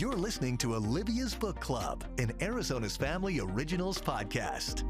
You're listening to Olivia's Book Club, an Arizona's Family Originals podcast.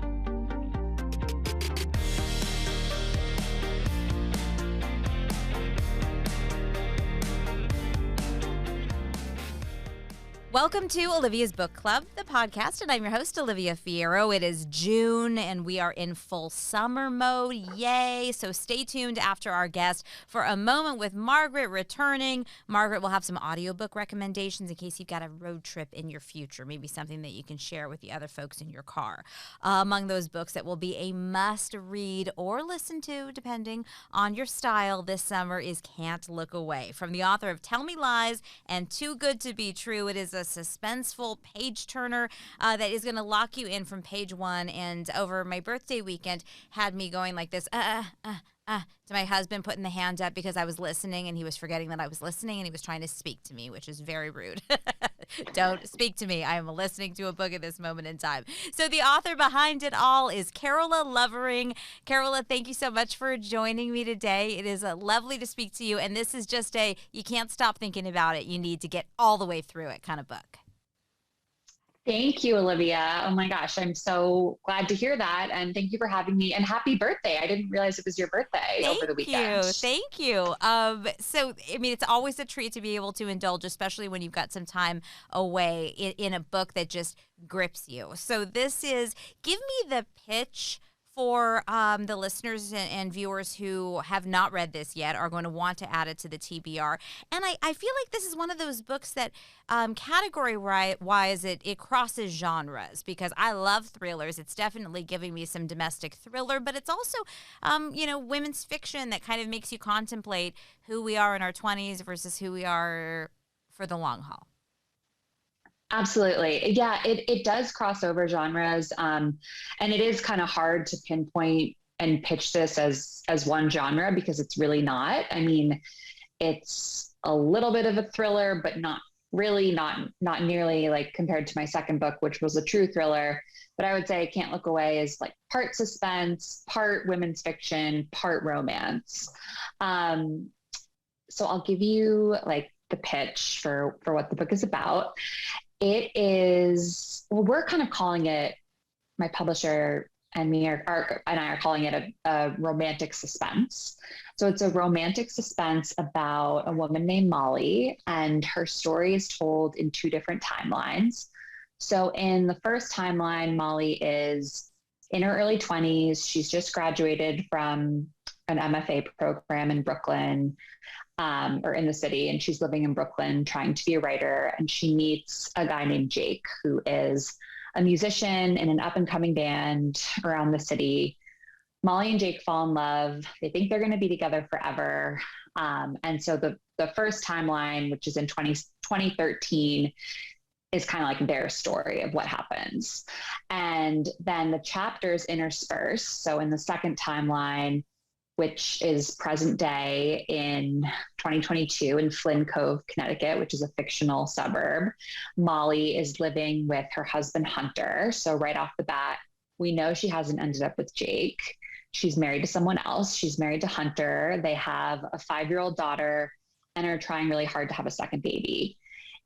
Welcome to Olivia's Book Club, the podcast, and I'm your host, Olivia Fierro. It is June, and we are in full summer mode. Yay! So stay tuned after our guest for a moment with Margaret returning. Margaret will have some audiobook recommendations in case you've got a road trip in your future, maybe something that you can share with the other folks in your car. Among those books that will be a must-read or listen to, depending on your style this summer, is Can't Look Away. From the author of Tell Me Lies and Too Good to Be True, it is a suspenseful page-turner that is going to lock you in from page one, and over my birthday weekend had me going like this, to my husband, putting the hand up because I was listening, and he was forgetting that I was listening, and he was trying to speak to me, which is very rude. Don't speak to me. I am listening to a book at this moment in time. So the author behind it all is Carola Lovering. Carola, thank you so much for joining me today. It is lovely to speak to you, and this is just you can't stop thinking about it. You need to get all the way through it kind of book. Thank you, Olivia. Oh my gosh, I'm so glad to hear that. And thank you for having me, and happy birthday. I didn't realize it was your birthday over the weekend. Thank you. So, I mean, it's always a treat to be able to indulge, especially when you've got some time away in a book that just grips you. So give me the pitch for the listeners and viewers who have not read this yet, are going to want to add it to the TBR. And I feel like this is one of those books that category-wise, it crosses genres, because I love thrillers. It's definitely giving me some domestic thriller, but it's also, women's fiction that kind of makes you contemplate who we are in our 20s versus who we are for the long haul. Absolutely. Yeah, it does cross over genres. And it is kind of hard to pinpoint and pitch this as one genre, because it's really not. I mean, it's a little bit of a thriller, but not really, not nearly like compared to my second book, which was a true thriller. But I would say Can't Look Away is like part suspense, part women's fiction, part romance. So I'll give you like the pitch for what the book is about. It is, well, we're kind of calling it, my publisher and me and I are calling it a romantic suspense. So it's a romantic suspense about a woman named Molly, and her story is told in two different timelines. So in the first timeline, Molly is in her early 20s. She's just graduated from an MFA program in Brooklyn, or in the city, and she's living in Brooklyn trying to be a writer. And she meets a guy named Jake, who is a musician in an up-and-coming band around the city. Molly and Jake fall in love. They think they're going to be together forever. And so the first timeline, which is in 2013, is kind of like their story of what happens. And then the chapters intersperse. So in the second timeline, which is present day in 2022 in Flynn Cove, Connecticut, which is a fictional suburb, Molly is living with her husband, Hunter. So right off the bat, we know she hasn't ended up with Jake. She's married to someone else. She's married to Hunter. They have a 5-year-old daughter and are trying really hard to have a second baby.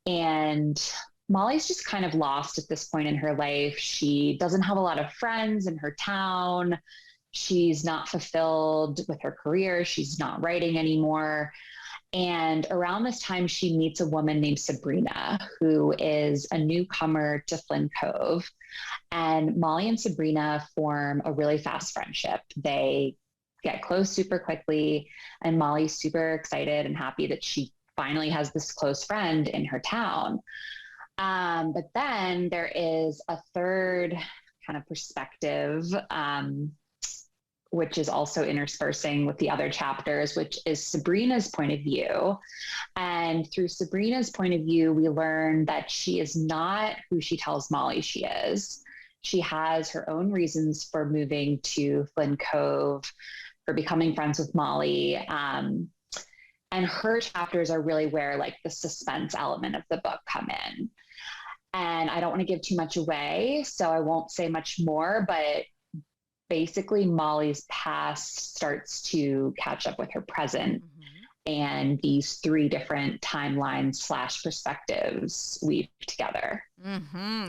And Molly's just kind of lost at this point in her life. She doesn't have a lot of friends in her town. She's not fulfilled with her career. She's not writing anymore. And around this time, she meets a woman named Sabrina, who is a newcomer to Flynn Cove. And Molly and Sabrina form a really fast friendship. They get close super quickly, and Molly's super excited and happy that she finally has this close friend in her town. But then there is a third kind of perspective, which is also interspersing with the other chapters, which is Sabrina's point of view. And through Sabrina's point of view, we learn that she is not who she tells Molly she is. She has her own reasons for moving to Flynn Cove, for becoming friends with Molly. And her chapters are really where like the suspense element of the book come in. And I don't want to give too much away, so I won't say much more, but basically Molly's past starts to catch up with her present. and these three different timelines / perspectives weave together.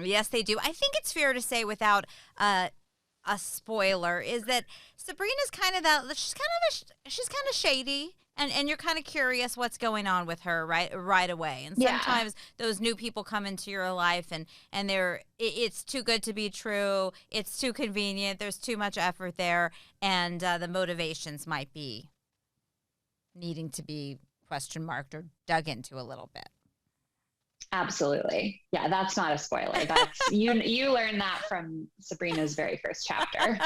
Yes, they do. I think it's fair to say, without a spoiler, is that Sabrina's kind of she's kind of shady, and you're kind of curious what's going on with her right away. And sometimes those new people come into your life, and it's too good to be true. It's too convenient. There's too much effort there, and the motivations might be needing to be question marked or dug into a little bit. Absolutely. Yeah, that's not a spoiler. That's you learned that from Sabrina's very first chapter.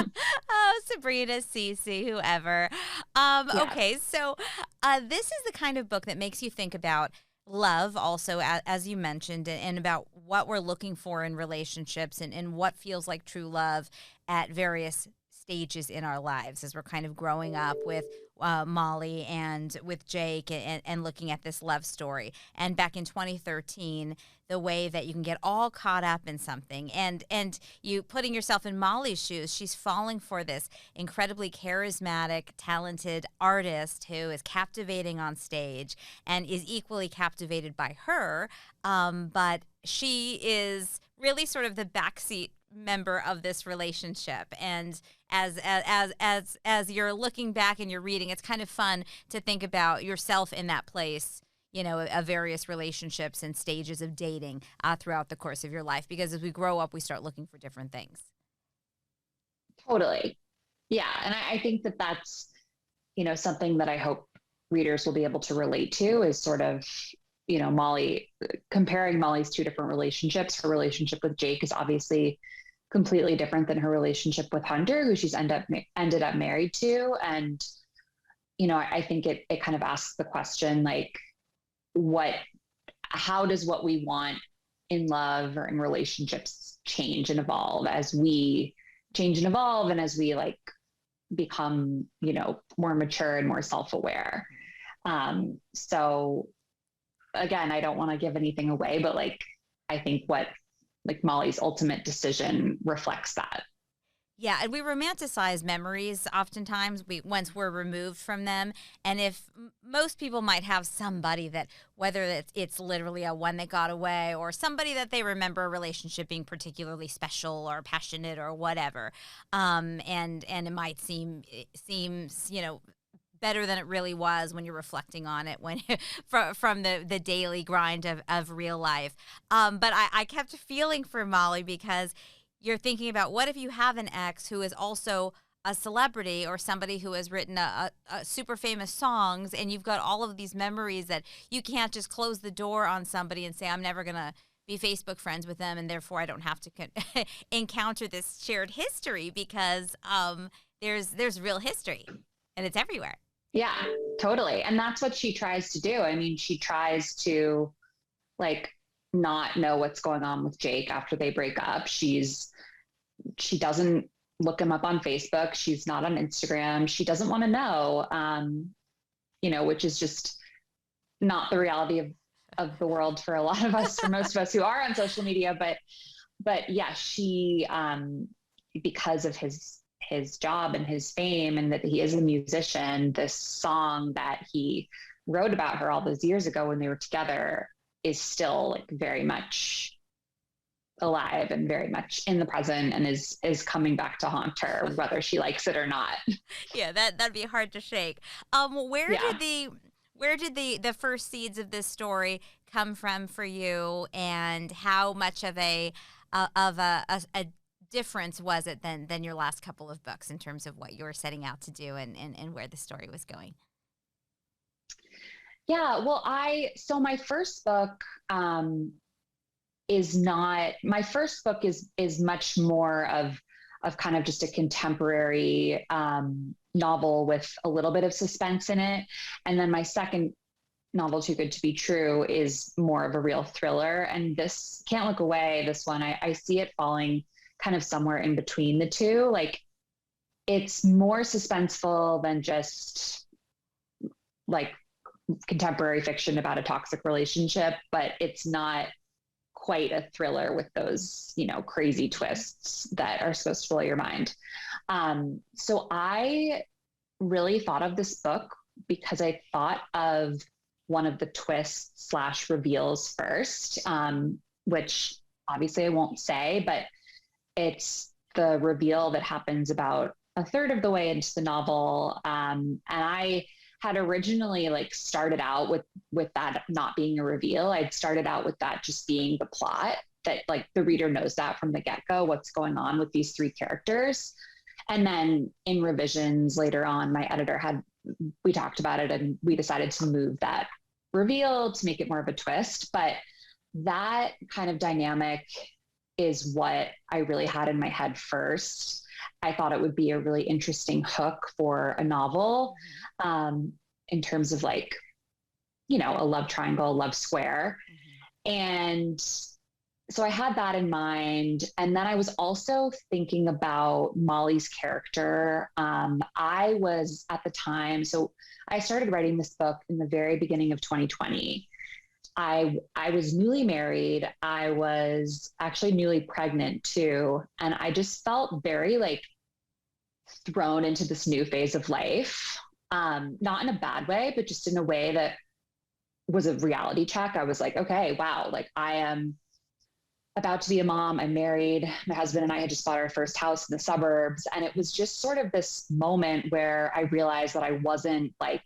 Oh, Sabrina, Cece, whoever. Okay, so this is the kind of book that makes you think about love also, as you mentioned, and about what we're looking for in relationships, and what feels like true love at various stages in our lives as we're kind of growing up with Molly and with Jake, and looking at this love story. And back in 2013, the way that you can get all caught up in something, and you putting yourself in Molly's shoes, she's falling for this incredibly charismatic, talented artist who is captivating on stage and is equally captivated by her, but she is really sort of the backseat member of this relationship. And as you're looking back and you're reading, it's kind of fun to think about yourself in that place, of various relationships and stages of dating throughout the course of your life, because as we grow up, we start looking for different things. Totally. Yeah. And I think that that's, something that I hope readers will be able to relate to, is sort of, Molly, comparing Molly's two different relationships. Her relationship with Jake is obviously completely different than her relationship with Hunter, who she's ended up married to. And, I think it kind of asks the question, like, how does what we want in love or in relationships change and evolve as we change and evolve, and as we become, more mature and more self-aware. So again, I don't want to give anything away, but I think what Molly's ultimate decision reflects that. Yeah, and we romanticize memories oftentimes once we're removed from them. And if most people might have somebody that, whether it's literally a one that got away, or somebody that they remember a relationship being particularly special or passionate or whatever, and it might seems better than it really was when you're reflecting on it, when from the daily grind of real life. But I kept feeling for Molly, because you're thinking about, what if you have an ex who is also a celebrity, or somebody who has written a super famous songs, and you've got all of these memories that you can't just close the door on somebody and say, I'm never going to be Facebook friends with them, and therefore I don't have to encounter this shared history, because there's real history, and it's everywhere. Yeah, totally. And that's what she tries to do. I mean, she tries to not know what's going on with Jake after they break up. She doesn't look him up on Facebook. She's not on Instagram. She doesn't want to know, which is just not the reality of the world for a lot of us, for most of us who are on social media. But yeah, she, because of his job and his fame, and that he is a musician, this song that he wrote about her all those years ago when they were together is still very much alive and very much in the present, and is coming back to haunt her, whether she likes it or not. Yeah, that'd be hard to shake. Where did the first seeds of this story come from for you, and how much of a difference was it than your last couple of books in terms of what you were setting out to do, and where the story was going? Yeah, well, my first book is much more of kind of just a contemporary novel with a little bit of suspense in it. And then my second novel, Too Good to Be True, is more of a real thriller. And this, Can't Look Away, this one, I see it falling kind of somewhere in between the two. It's more suspenseful than just contemporary fiction about a toxic relationship, but it's not quite a thriller with those, crazy twists that are supposed to blow your mind. So I really thought of this book because I thought of one of the twists slash reveals first, which obviously I won't say, but it's the reveal that happens about a third of the way into the novel. And I had originally like started out with that not being a reveal. I'd started out with that just being the plot, that like the reader knows that from the get-go, what's going on with these three characters. And then in revisions later on, my editor we talked about it and we decided to move that reveal to make it more of a twist. But that kind of dynamic is what I really had in my head first. I thought it would be a really interesting hook for a novel, in terms of like, you know, a love triangle, love square. And so I had that in mind. And then I was also thinking about Molly's character. I was at the time, so I started writing this book in the very beginning of 2020. I was newly married. I was actually newly pregnant too. And I just felt very like thrown into this new phase of life. Not in a bad way, but just in a way that was a reality check. I was like, okay, wow. Like I am about to be a mom. I'm married. My husband and I had just bought our first house in the suburbs. And it was just sort of this moment where I realized that I wasn't like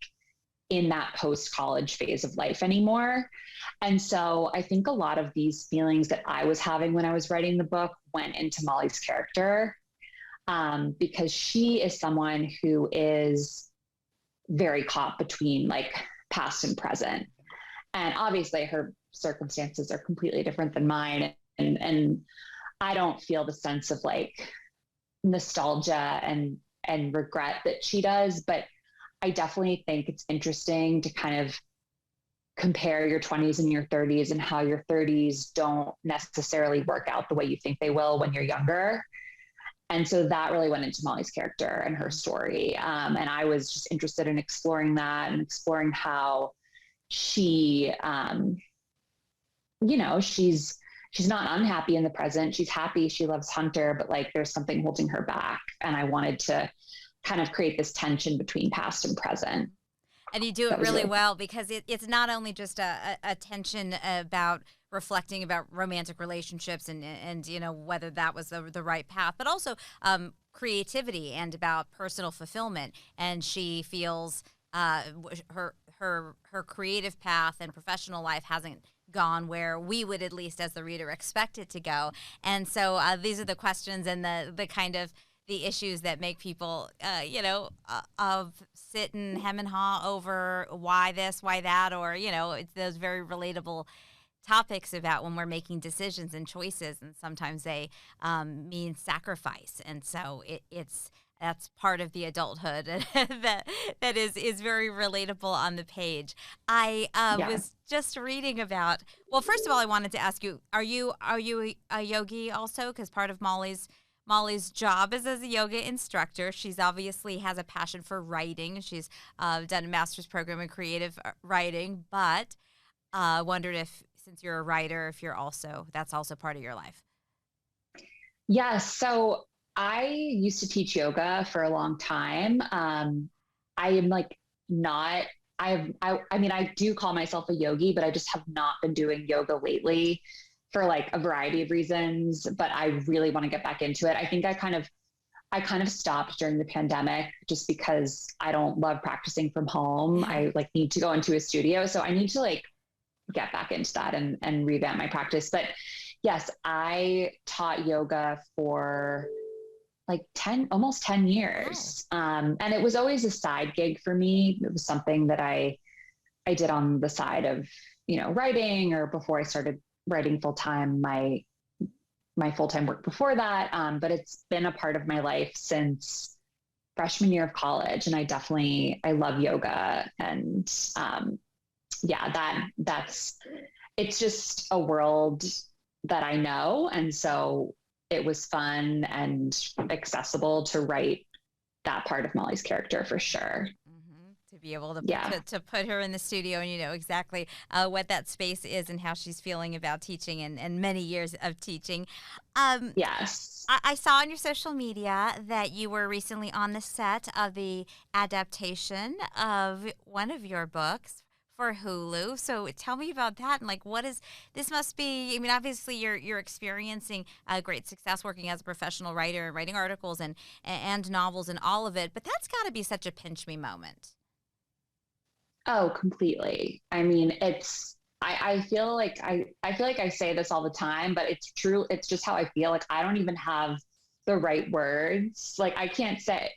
in that post-college phase of life anymore. And so I think a lot of these feelings that I was having when I was writing the book went into Molly's character, because she is someone who is very caught between like past and present. And obviously her circumstances are completely different than mine. And I don't feel the sense of like nostalgia and regret that she does, but I definitely think it's interesting to kind of compare your 20s and your 30s and how your 30s don't necessarily work out the way you think they will when you're younger. And so that really went into Molly's character and her story. And I was just interested in exploring that and exploring how she, you know, she's not unhappy in the present. She's happy. She loves Hunter, but like there's something holding her back. And I wanted to kind of create this tension between past and present. And you do it really well, because it's not only just a tension about reflecting about romantic relationships and you know, whether that was the right path, but also creativity and about personal fulfillment. And she feels her creative path and professional life hasn't gone where we would, at least as the reader, expect it to go. And so these are the questions and the kind of the issues that make people, you know, sit and hem and haw over why this, why that, or, you know, it's those very relatable topics about when we're making decisions and choices, and sometimes they mean sacrifice. And so that's part of the adulthood that is very relatable on the page. I was just reading about, well, first of all, I wanted to ask you, are you a yogi also? Because part of Molly's job is as a yoga instructor. She's obviously has a passion for writing. She's done a master's program in creative writing, but wondered if, since you're a writer, if that's also part of your life. Yes. So I used to teach yoga for a long time. I am like not, I mean, I do call myself a yogi, but I just have not been doing yoga lately for like a variety of reasons, but I really want to get back into it. I think I kind of stopped during the pandemic just because I don't love practicing from home. I like need to go into a studio. So I need to like get back into that and revamp my practice. But yes, I taught yoga for like almost 10 years. And it was always a side gig for me. It was something that I did on the side of, you know, writing, or before I started writing full-time, my full-time work before that. But it's been a part of my life since freshman year of college. And I love yoga. And it's just a world that I know. And so it was fun and accessible to write that part of Molly's character for sure. be able to, Yeah. to put her in the studio and you know exactly what that space is and how she's feeling about teaching and many years of teaching. Yes. I saw on your social media that you were recently on the set of the adaptation of one of your books for Hulu. So tell me about that and like what is this must be. I mean, obviously you're experiencing great success working as a professional writer and writing articles and novels and all of it, but that's got to be such a pinch me moment. Oh, completely. I mean, I feel like I feel like I say this all the time, but it's true. It's just how I feel. Like I don't even have the right words. Like I can't say,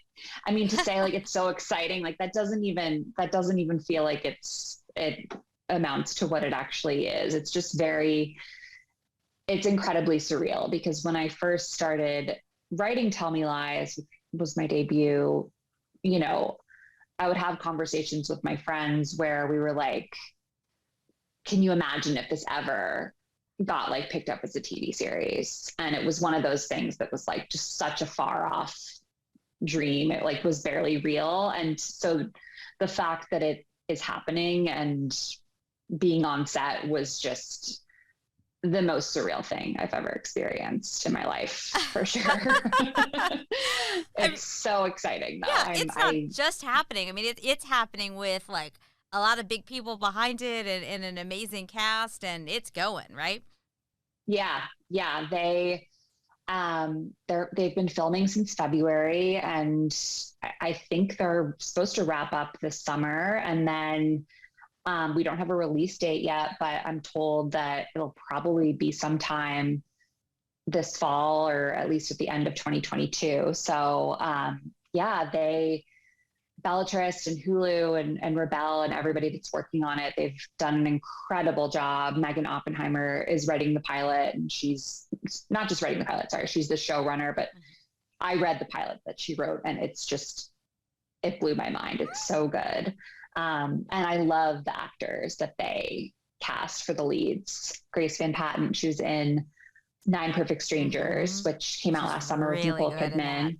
I mean, to say like it's so exciting, like that doesn't even feel like it amounts to what it actually is. It's just it's incredibly surreal because when I first started writing Tell Me Lies was my debut, you know, I would have conversations with my friends where we were like, can you imagine if this ever got like picked up as a TV series? And it was one of those things that was like just such a far off dream. It like was barely real. And so the fact that it is happening and being on set was just the most surreal thing I've ever experienced in my life, for sure. It's so exciting, though. Yeah, it's not just happening. I mean, it's happening with like a lot of big people behind it and an amazing cast, and it's going, right? Yeah, yeah. They've been filming since February, and I think they're supposed to wrap up this summer, and then we don't have a release date yet, but I'm told that it'll probably be sometime this fall or at least at the end of 2022. So yeah, Bellatrix and Hulu and Rebel and everybody that's working on it, they've done an incredible job. Megan Oppenheimer is writing the pilot, and she's not just writing the pilot, sorry, she's the showrunner, but I read the pilot that she wrote and it blew my mind. It's so good. And I love the actors that they cast for the leads. Grace Van Patten, she was in 9 Perfect Strangers, which came out last summer with Nicole Kidman.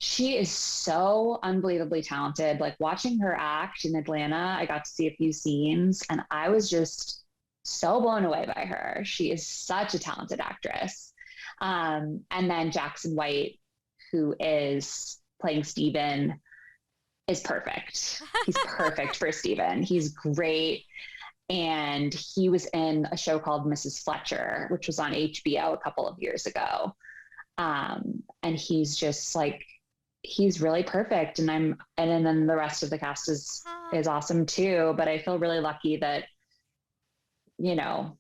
She is so unbelievably talented. Like watching her act in Atlanta, I got to see a few scenes and I was just so blown away by her. She is such a talented actress. And then Jackson White, who is playing Steven, is perfect. He's perfect for Steven. He's great. And he was in a show called Mrs. Fletcher, which was on HBO a couple of years ago. And he's just like, he's really perfect. And then the rest of the cast is awesome too. But I feel really lucky that, you know,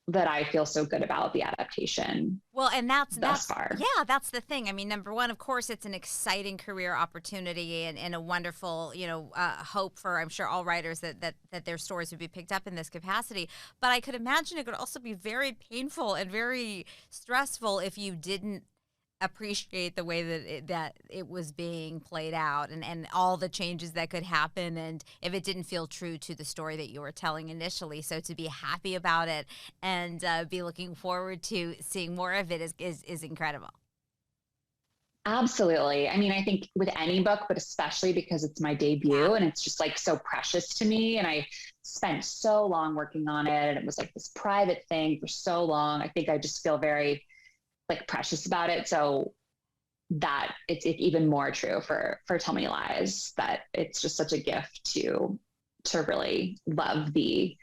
that I feel so good about the adaptation. Well, and that's far. Yeah, that's the thing. I mean, number one, of course, it's an exciting career opportunity and a wonderful, you know, hope for, I'm sure, all writers that their stories would be picked up in this capacity. But I could imagine it could also be very painful and very stressful if you didn't appreciate the way that it was being played out and all the changes that could happen, and if it didn't feel true to the story that you were telling initially. So to be happy about it and be looking forward to seeing more of it is incredible. Absolutely. I mean, I think with any book, but especially because it's my debut and it's just like so precious to me. And I spent so long working on it and it was like this private thing for so long. I think I just feel very like precious about it. So that it's even more true for Tell Me Lies, that it's just such a gift to really love the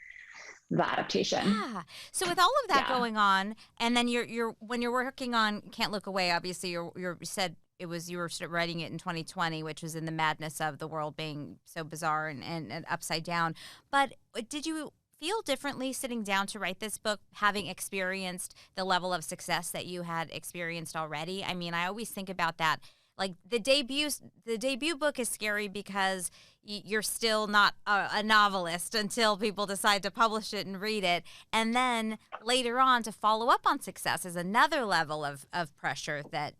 adaptation. Yeah. So with all of that going on, and then you're when you're working on Can't Look Away, obviously you said you were writing it in 2020, which was in the madness of the world being so bizarre and upside down. But did you feel differently sitting down to write this book, having experienced the level of success that you had experienced already? I mean, I always think about that. Like the debut book is scary because you're still not a novelist until people decide to publish it and read it. And then later on to follow up on success is another level of pressure that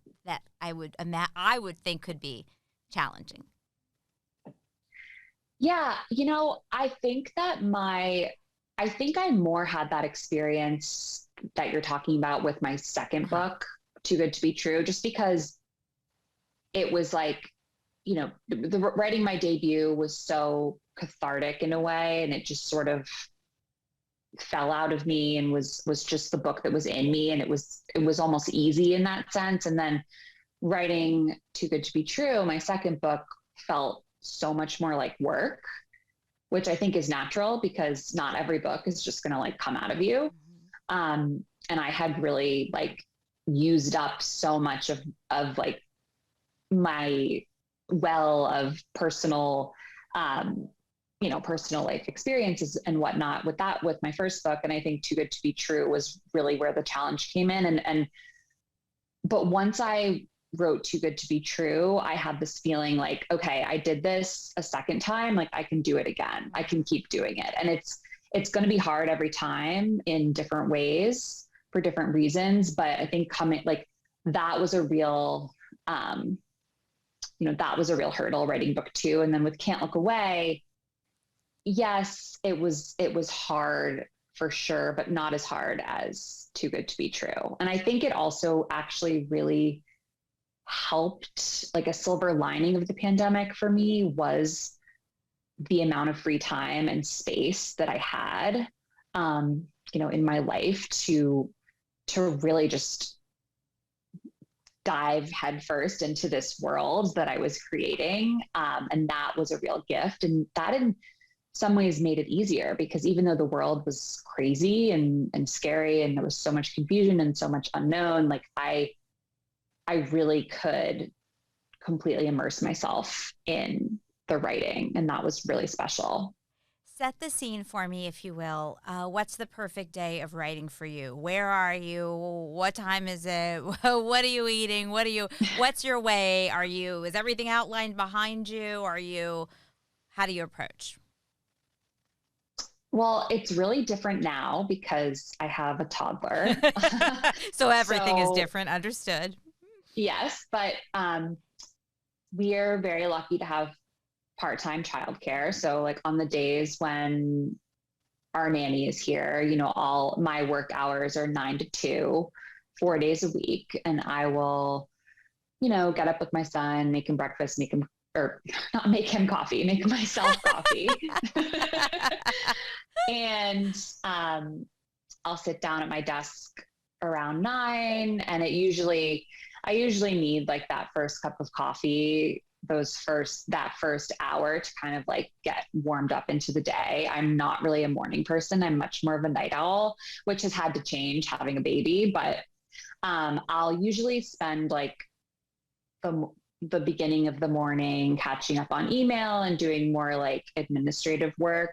I would think could be challenging. Yeah. You know, I think I more had that experience that you're talking about with my second book, Too Good to Be True, just because it was like, writing my debut was so cathartic in a way, and it just sort of fell out of me and was just the book that was in me. And it was almost easy in that sense. And then writing Too Good to Be True, my second book, felt so much more like work, which I think is natural because not every book is just going to like come out of you. And I had really like used up so much of like my well of personal, personal life experiences and whatnot with my first book. And I think Too Good to Be True was really where the challenge came in. But once I wrote Too Good to Be True, I had this feeling like, okay, I did this a second time. Like I can do it again. I can keep doing it. And it's going to be hard every time in different ways for different reasons. But I think that was a real, that was a real hurdle writing book 2. And then with Can't Look Away, yes, it was hard for sure, but not as hard as Too Good to Be True. And I think it also actually really helped, like a silver lining of the pandemic for me was the amount of free time and space that I had, in my life to really just dive headfirst into this world that I was creating. And that was a real gift. And that in some ways made it easier because even though the world was crazy and scary and there was so much confusion and so much unknown, like I really could completely immerse myself in the writing. And that was really special. Set the scene for me, if you will. What's the perfect day of writing for you? Where are you? What time is it? What are you eating? What's your way? Is everything outlined behind you? How do you approach? Well, it's really different now because I have a toddler. So everything is different. Understood. Yes, but we are very lucky to have part-time childcare. So like on the days when our nanny is here, all my work hours are 9 to 2, 4 days a week. And I will, get up with my son, make him breakfast, make myself coffee. And I'll sit down at my desk around 9. And I usually need like that first cup of coffee, that first hour to kind of like get warmed up into the day. I'm not really a morning person. I'm much more of a night owl, which has had to change having a baby. But I'll usually spend like the beginning of the morning catching up on email and doing more like administrative work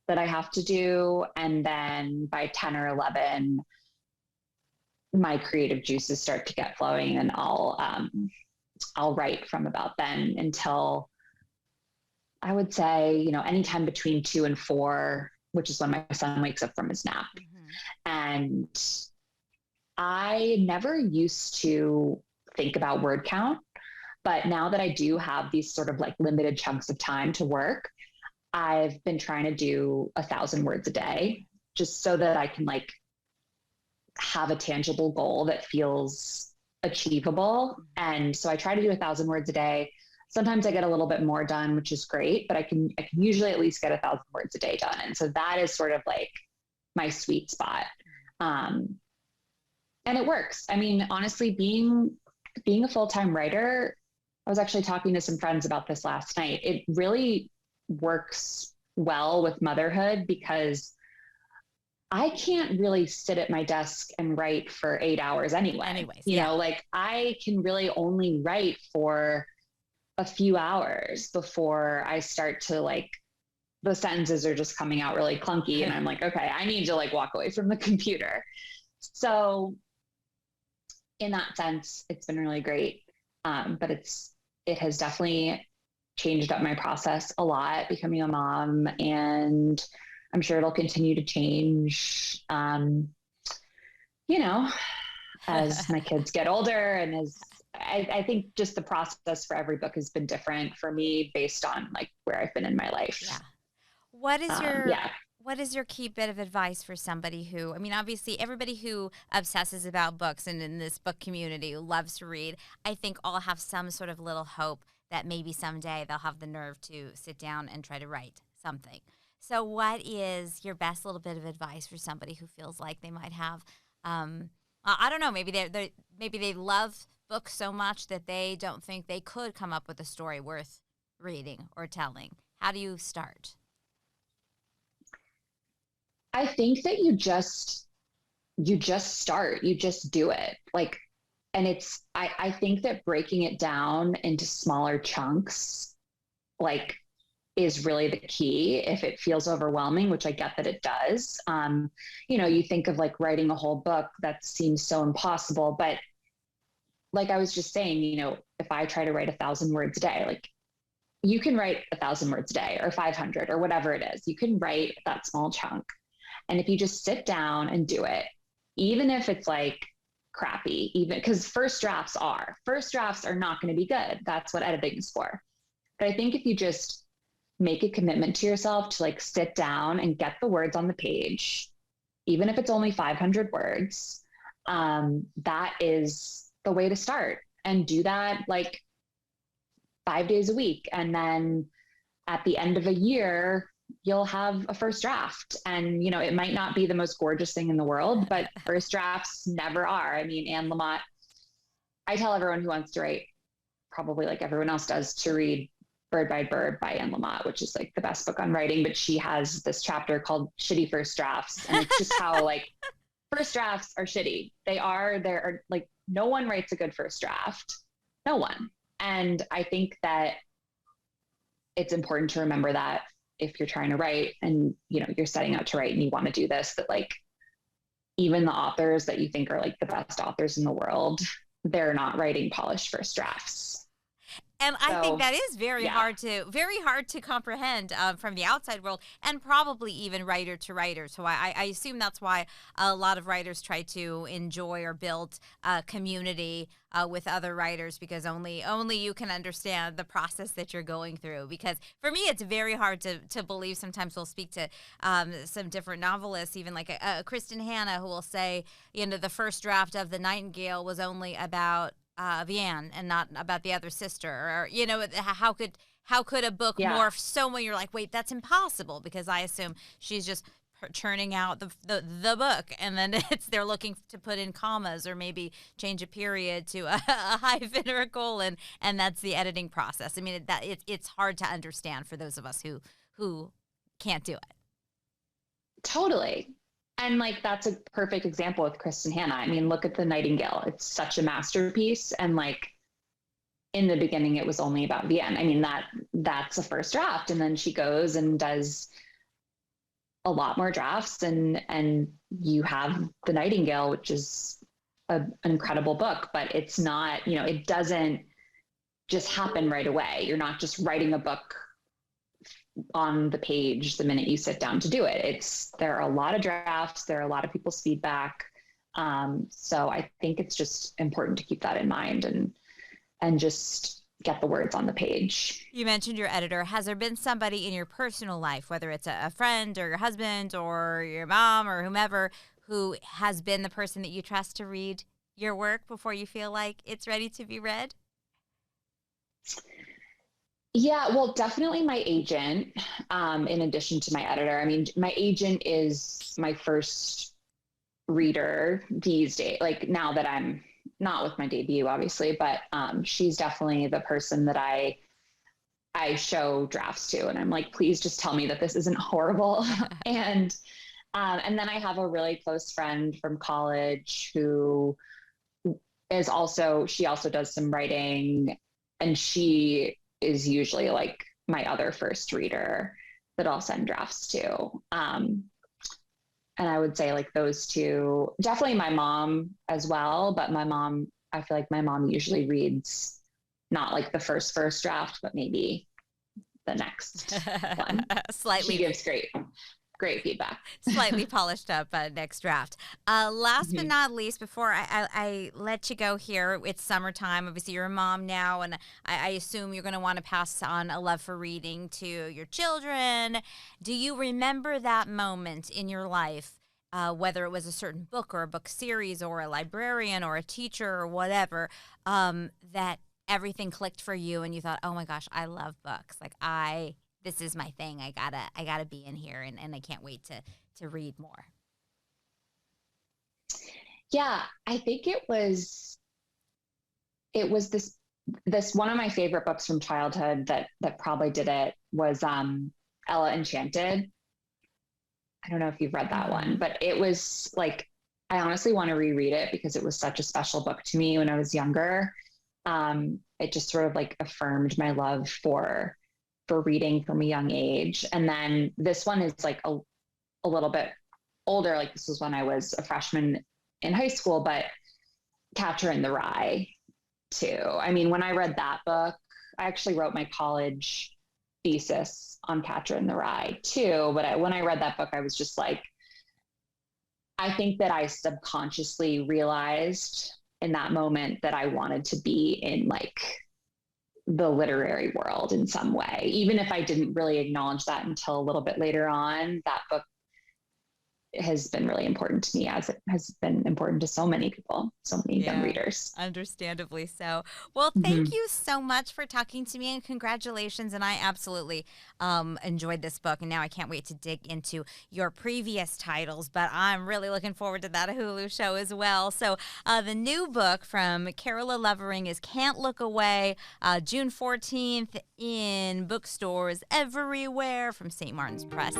that I have to do. And then by 10 or 11, my creative juices start to get flowing, and I'll write from about then until I would say, anytime between 2 and 4, which is when my son wakes up from his nap. Mm-hmm. And I never used to think about word count, but now that I do have these sort of like limited chunks of time to work, I've been trying to do 1,000 words a day just so that I can like have a tangible goal that feels achievable. And so I try to do 1,000 words a day. Sometimes I get a little bit more done, which is great, but I can usually at least get 1,000 words a day done. And so that is sort of like my sweet spot. And it works. I mean, honestly, being a full-time writer, I was actually talking to some friends about this last night. It really works well with motherhood because I can't really sit at my desk and write for 8 hours anyway. You know, like I can really only write for a few hours before I start to like, the sentences are just coming out really clunky. And I'm like, okay, I need to like walk away from the computer. So in that sense, it's been really great. But it has definitely changed up my process a lot becoming a mom, and I'm sure it'll continue to change, as my kids get older, and as I think just the process for every book has been different for me based on like where I've been in my life. Yeah. What is your key bit of advice for somebody who, I mean, obviously everybody who obsesses about books and in this book community who loves to read, I think all have some sort of little hope that maybe someday they'll have the nerve to sit down and try to write something. So what is your best little bit of advice for somebody who feels like they might have, I don't know, maybe they love books so much that they don't think they could come up with a story worth reading or telling? How do you start? I think that you just start, you just do it. Like, and I think that breaking it down into smaller chunks, like, is really the key if it feels overwhelming, which I get that it does. You think of like writing a whole book, that seems so impossible, but like I was just saying, if I try to write 1,000 words a day, like, you can write 1,000 words a day or 500 or whatever it is, you can write that small chunk. And if you just sit down and do it, even if it's like crappy, even because first drafts are not going to be good. That's what editing is for. But I think if you just make a commitment to yourself to like sit down and get the words on the page, even if it's only 500 words, that is the way to start. And do that like 5 days a week. And then at the end of a year, you'll have a first draft. And, it might not be the most gorgeous thing in the world, but first drafts never are. I mean, Anne Lamott, I tell everyone who wants to write, probably like everyone else does, to read Bird by Bird by Anne Lamott, which is like the best book on writing. But she has this chapter called Shitty First Drafts. And it's just how like first drafts are shitty. There are like, no one writes a good first draft. No one. And I think that it's important to remember that if you're trying to write and, you're setting out to write and you want to do this, that like, even the authors that you think are like the best authors in the world, they're not writing polished first drafts. And I think that is very hard to comprehend from the outside world, and probably even writer to writer. So I assume that's why a lot of writers try to enjoy or build a community with other writers, because only you can understand the process that you're going through. Because for me, it's very hard to believe. Sometimes we'll speak to some different novelists, even like Kristen Hanna, who will say, the first draft of The Nightingale was only about Vianne and not about the other sister, or how could a book morph so much? You're like, wait, that's impossible, because I assume she's just churning out the book, and then they're looking to put in commas or maybe change a period to a hyphen or a colon, and that's the editing process. I mean, it's hard to understand for those of us who can't do it. Totally. And like, that's a perfect example with Kristen Hanna. I mean, look at The Nightingale. It's such a masterpiece. And like, in the beginning, it was only about Vianne. I mean, that's a first draft. And then she goes and does a lot more drafts, and you have The Nightingale, which is an incredible book, but it's not, it doesn't just happen right away. You're not just writing a book on the page the minute you sit down to do it. There are a lot of drafts, there are a lot of people's feedback. So I think it's just important to keep that in mind and just get the words on the page. You mentioned your editor. Has there been somebody in your personal life, whether it's a friend or your husband or your mom or whomever, who has been the person that you trust to read your work before you feel like it's ready to be read? Yeah, well, definitely my agent, in addition to my editor. I mean, my agent is my first reader these days, like now that I'm not with my debut, obviously, but she's definitely the person that I show drafts to. And I'm like, please just tell me that this isn't horrible. And then I have a really close friend from college who she also does some writing, and she is usually like my other first reader that I'll send drafts to. And I would say like those two, definitely my mom as well. But I feel like my mom usually reads not like the first draft, but maybe the next one. She gives great feedback. Slightly polished up next draft. Last but not least, before I let you go here, it's summertime. Obviously, you're a mom now, and I assume you're going to want to pass on a love for reading to your children. Do you remember that moment in your life, whether it was a certain book or a book series or a librarian or a teacher or whatever, that everything clicked for you and you thought, oh my gosh, I love books. Like this is my thing. I gotta be in here and I can't wait to read more. Yeah, I think it was this one of my favorite books from childhood that probably did it was Ella Enchanted. I don't know if you've read that one, but it was like, I honestly want to reread it because it was such a special book to me when I was younger. It just sort of like affirmed my love for reading from a young age. And then this one is like a little bit older. Like this was when I was a freshman in high school, but Catcher in the Rye too. I mean, when I read that book, I actually wrote my college thesis on Catcher in the Rye too. But when I read that book, I was just like, I think that I subconsciously realized in that moment that I wanted to be in like the literary world in some way, even if I didn't really acknowledge that until a little bit later on. That book has been really important to me, as it has been important to so many people, so many young readers. Understandably so. Well, thank you so much for talking to me, and congratulations. And I absolutely enjoyed this book, and now I can't wait to dig into your previous titles, but I'm really looking forward to that Hulu show as well. So the new book from Carola Lovering is Can't Look Away, June 14th in bookstores everywhere from St. Martin's Press.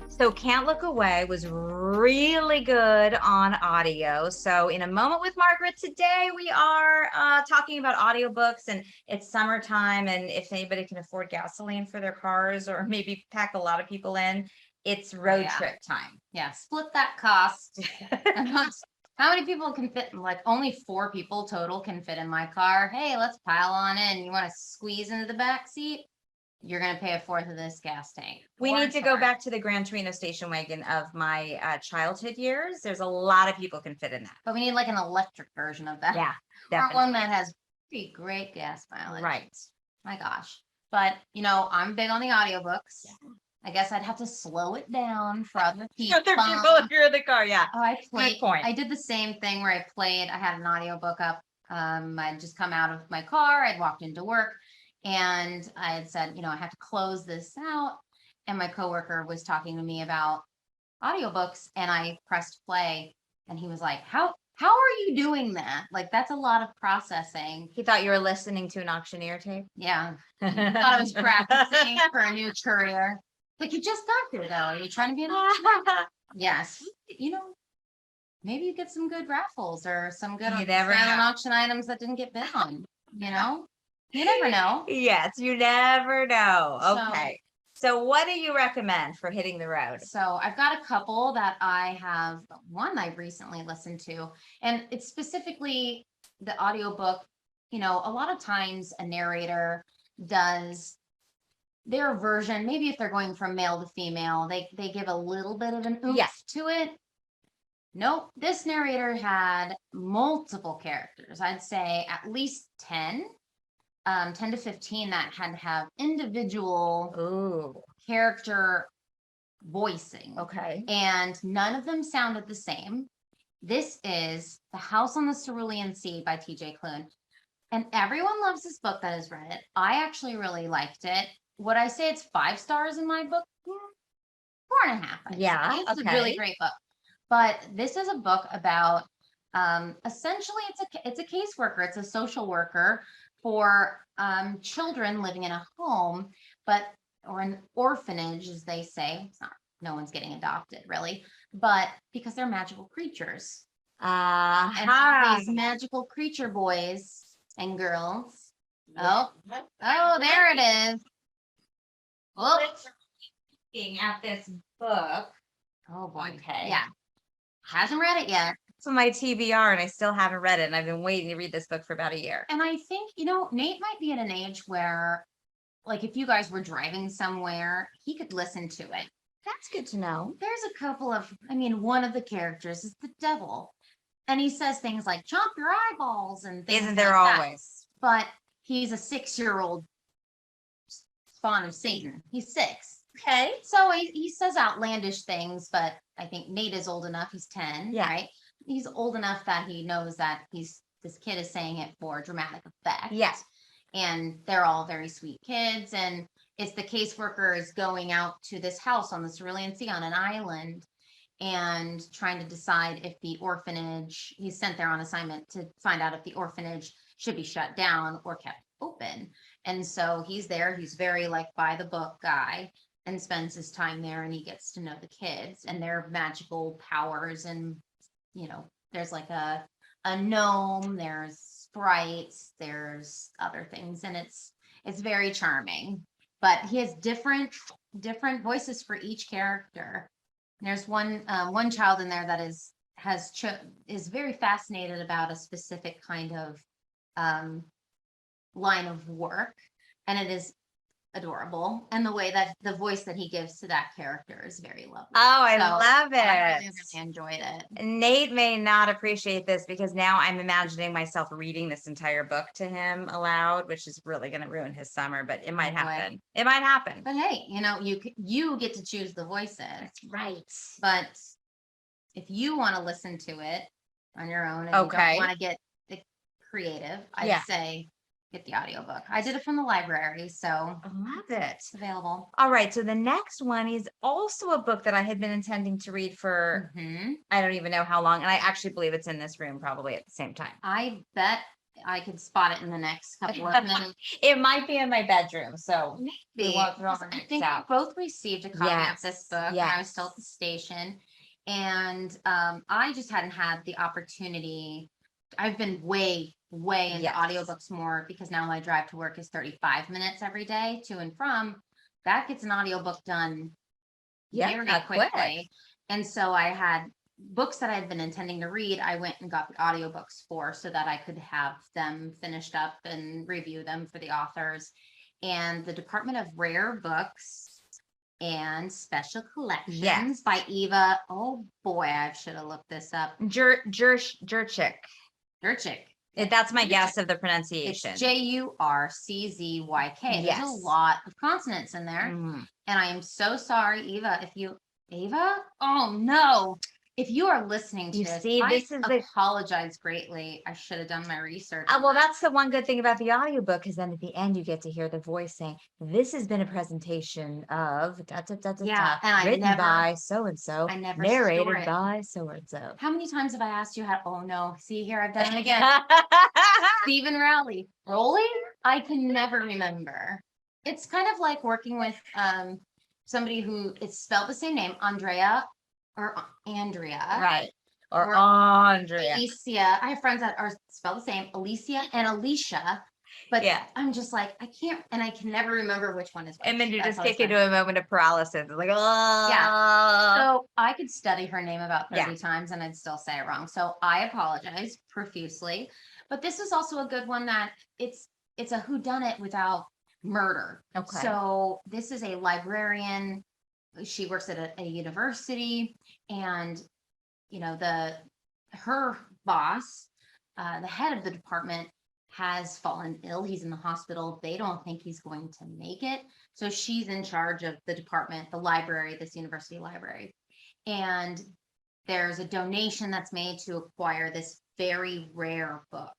So Can't Look Away was really good on audio. So in A Moment with Margaret today, we are talking about audiobooks, and it's summertime. And if anybody can afford gasoline for their cars or maybe pack a lot of people in, it's road trip time. Yeah, split that cost. How many people can fit? Like only 4 people total can fit in my car. Hey, let's pile on in. You want to squeeze into the back seat? You're going to pay a fourth of this gas tank. We need to go back to the Gran Torino station wagon of my childhood years. There's a lot of people can fit in that. But we need like an electric version of that. Yeah, definitely. Or one that has pretty great gas mileage. Right. My gosh. But, you know, I'm big on the audiobooks. Yeah. I guess I'd have to slow it down for other people. Other people if you're in the car, yeah. Oh, Good point. I did the same thing where I had an audiobook up. I'd just come out of my car. I'd walked into work. And I had said, you know, I have to close this out. And my coworker was talking to me about audiobooks, and I pressed play, and he was like, how are you doing that? Like, that's a lot of processing. He thought you were listening to an auctioneer tape? Yeah. Thought I was practicing for a new career. Like, you just got here, though. Are you trying to be an Yes. You know, maybe you get some good raffles or some good silent auction items that didn't get bid on, you know? You never know. Yes, you never know. Okay. So what do you recommend for hitting the road? So I've got a couple that I have. One I've recently listened to, and it's specifically the audiobook. You know, a lot of times a narrator does their version. Maybe if they're going from male to female, they give a little bit of an oomph to it. Nope. This narrator had multiple characters. I'd say at least 10 to 15 that had to have individual character voicing. Okay. And none of them sounded the same. This is The House on the Cerulean Sea by TJ Clune. And everyone loves this book that has read it. I actually really liked it. Would I say it's 5 stars in my book? 4.5. Yeah. It's a really great book. But this is a book about essentially it's a caseworker. It's a social worker for children living in a home, or an orphanage, as they say. It's not, no one's getting adopted really, but because they're magical creatures. And these magical creature boys and girls. Oh, there it is. Well, looking at this book. Oh boy. Okay. Yeah. Hasn't read it yet. It's on my TBR and I still haven't read it, and I've been waiting to read this book for about a year. And I think, you know, Nate might be at an age where, like, if you guys were driving somewhere, he could listen to it. That's good to know. There's a couple of, one of the characters is the devil. And he says things like, chomp your eyeballs and things Isn't there like always? That. But he's a 6-year-old spawn of Satan. He's 6. Okay. So he says outlandish things, but I think Nate is old enough. He's 10, Yeah. right? He's old enough that he knows that this kid is saying it for dramatic effect. Yes. And they're all very sweet kids. And it's the caseworker is going out to this house on the Cerulean Sea on an island and trying to decide if the orphanage, he's sent there on assignment to find out if the orphanage should be shut down or kept open. And so he's there, he's very like by the book guy and spends his time there, and he gets to know the kids and their magical powers. And, there's like a gnome, there's sprites, there's other things, and it's very charming. But he has different voices for each character. There's one child in there that is very fascinated about a specific kind of line of work, and it is adorable. And the way that the voice that he gives to that character is very lovely. Oh, I So love it. I really enjoyed it. Nate may not appreciate this because now I'm imagining myself reading this entire book to him aloud, which is really going to ruin his summer, but it might happen. It might happen. But hey, you get to choose the voices. That's right. But if you want to listen to it on your own and you don't want to get creative, I'd say get the audiobook. I did it from the library, so I love it. It's available. All right, so the next one is also a book that I had been intending to read for I don't even know how long, and I actually believe it's in this room probably at the same time. I bet I could spot it in the next couple of minutes. It might be in my bedroom, so maybe. I think we both received a copy of this book when I was still at the station, and I just hadn't had the opportunity. I've been way into audiobooks more because now my drive to work is 35 minutes every day to and from. That gets an audiobook done very quickly. Quick. And so I had books that I had been intending to read. I went and got the audiobooks for so that I could have them finished up and review them for the authors. And the Department of Rare Books and Special Collections by Eva. Oh boy, I should have looked this up. Jurczyk. That's my guess of the pronunciation. It's Jurczyk. There's a lot of consonants in there. And I am so sorry, Eva, Eva? Oh no. If you are listening to I apologize greatly. I should have done my research. Well, that's the one good thing about the audiobook, is then at the end you get to hear the voice saying, "This has been a presentation of written by so-and-so, narrated by so-and-so." How many times have I asked you oh no, see here, I've done it again. Stephen Rowley. I can never remember. It's kind of like working with somebody who it's spelled the same name, Andrea. Or Andrea. Right. Or Andrea. Alicia. I have friends that are spelled the same, Alicia and Alicia. But I'm just like, I can't, and I can never remember which one is which. And then you just kick into a moment of paralysis. It's like, oh. Yeah. So I could study her name about 30 times and I'd still say it wrong. So I apologize profusely. But this is also a good one that it's a whodunit without murder. Okay. So this is a librarian. She works at a university, and her boss, the head of the department, has fallen ill. He's in the hospital. They don't think he's going to make it. So she's in charge of the department, the library, this university library. And there's a donation that's made to acquire this very rare book.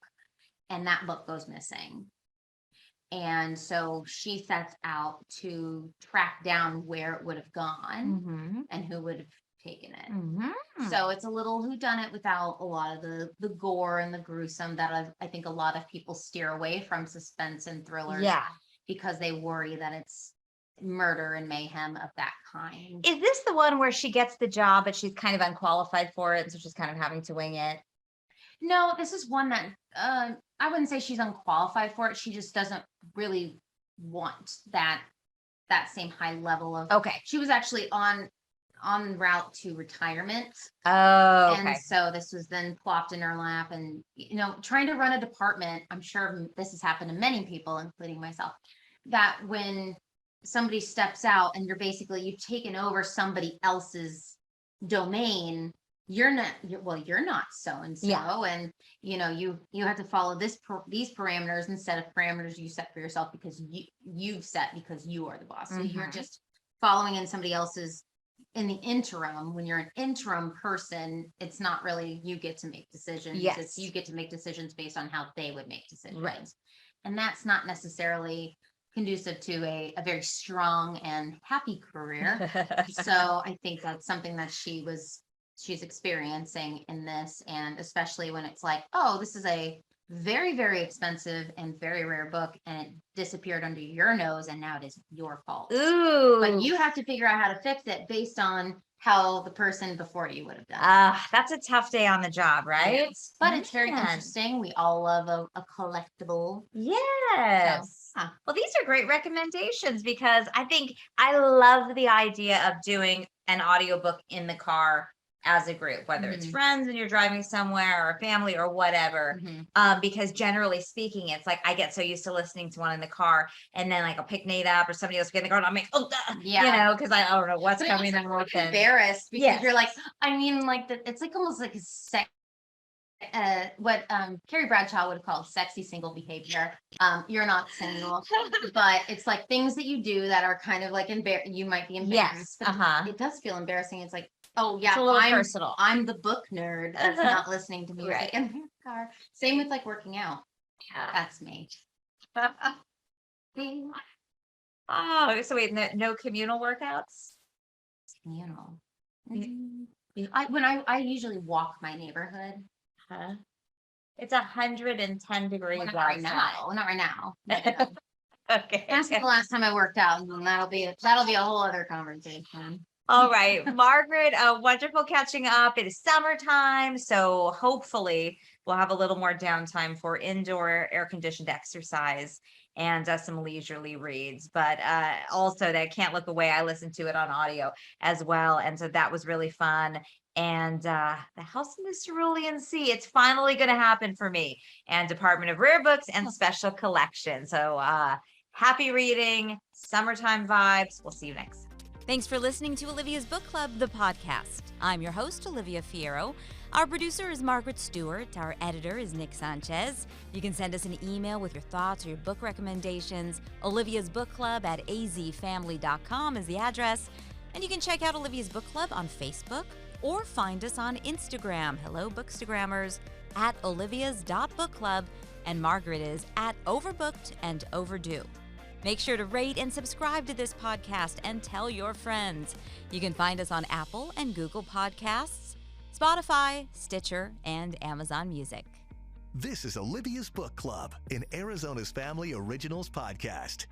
And that book goes missing. And so she sets out to track down where it would have gone and who would have taken it. So it's a little whodunit without a lot of the gore and the gruesome that I think a lot of people steer away from suspense and thrillers because they worry that it's murder and mayhem of that kind. Is this the one where she gets the job, but she's kind of unqualified for it, and so she's kind of having to wing it? No, this is one that I wouldn't say she's unqualified for it. She just doesn't really want that same high level of. Okay. She was actually on route to retirement. Oh, okay. And so this was then plopped in her lap, and trying to run a department. I'm sure this has happened to many people, including myself, that when somebody steps out and you've taken over somebody else's domain. You're not so and so, and you have to follow these parameters instead of parameters you set for yourself because you've set because you are the boss. So you're just following in somebody else's in the interim. When you're an interim person, it's not really you get to make decisions. Yes. It's you get to make decisions based on how they would make decisions. Right. And that's not necessarily conducive to a very strong and happy career. So I think that's something that she's experiencing in this. And especially when it's like, oh, this is a very, very expensive and very rare book, and it disappeared under your nose, and now it is your fault. Ooh. But you have to figure out how to fix it based on how the person before you would have done. That's a tough day on the job, right? Yes. But it's very Man. interesting. We all love a collectible. Yes. So, Well, these are great recommendations because I think I love the idea of doing an audiobook in the car as a group, whether it's friends and you're driving somewhere or family or whatever. Because generally speaking, it's like I get so used to listening to one in the car, and then like I'll pick Nate up or somebody else get in the car and I'm like, oh, you know, because I don't know what's coming up. Embarrassed because you're like, I mean, like it's like almost like a what Carrie Bradshaw would call sexy single behavior. You're not single, but it's like things that you do that are kind of like you might be embarrassed. Yes. But it does feel embarrassing. It's like, oh yeah, It's a little personal. I'm the book nerd that's not listening to music in the car. Same with like working out. Yeah. That's me. Oh, so wait, no communal workouts? Communal. I usually walk my neighborhood. Huh? It's 110 degrees Well, not outside. right now. Not right now. Okay. Ask me the last time I worked out, and that'll be a whole other conversation. All right, Margaret, wonderful catching up. It is summertime, so hopefully we'll have a little more downtime for indoor air-conditioned exercise and some leisurely reads. But also, that I can't look away. I listened to it on audio as well, and so that was really fun. And the House in the Cerulean Sea, it's finally going to happen for me. And Department of Rare Books and Special Collection. So happy reading, summertime vibes. We'll see you next time. Thanks for listening to Olivia's Book Club, the podcast. I'm your host, Olivia Fierro. Our producer is Margaret Stewart. Our editor is Nick Sanchez. You can send us an email with your thoughts or your book recommendations. Olivia's Book Club at azfamily.com is the address. And you can check out Olivia's Book Club on Facebook or find us on Instagram. Hello, Bookstagrammers, at olivias.bookclub. And Margaret is at Overbooked and Overdue. Make sure to rate and subscribe to this podcast and tell your friends. You can find us on Apple and Google Podcasts, Spotify, Stitcher, and Amazon Music. This is Olivia's Book Club, an Arizona's Family Originals podcast.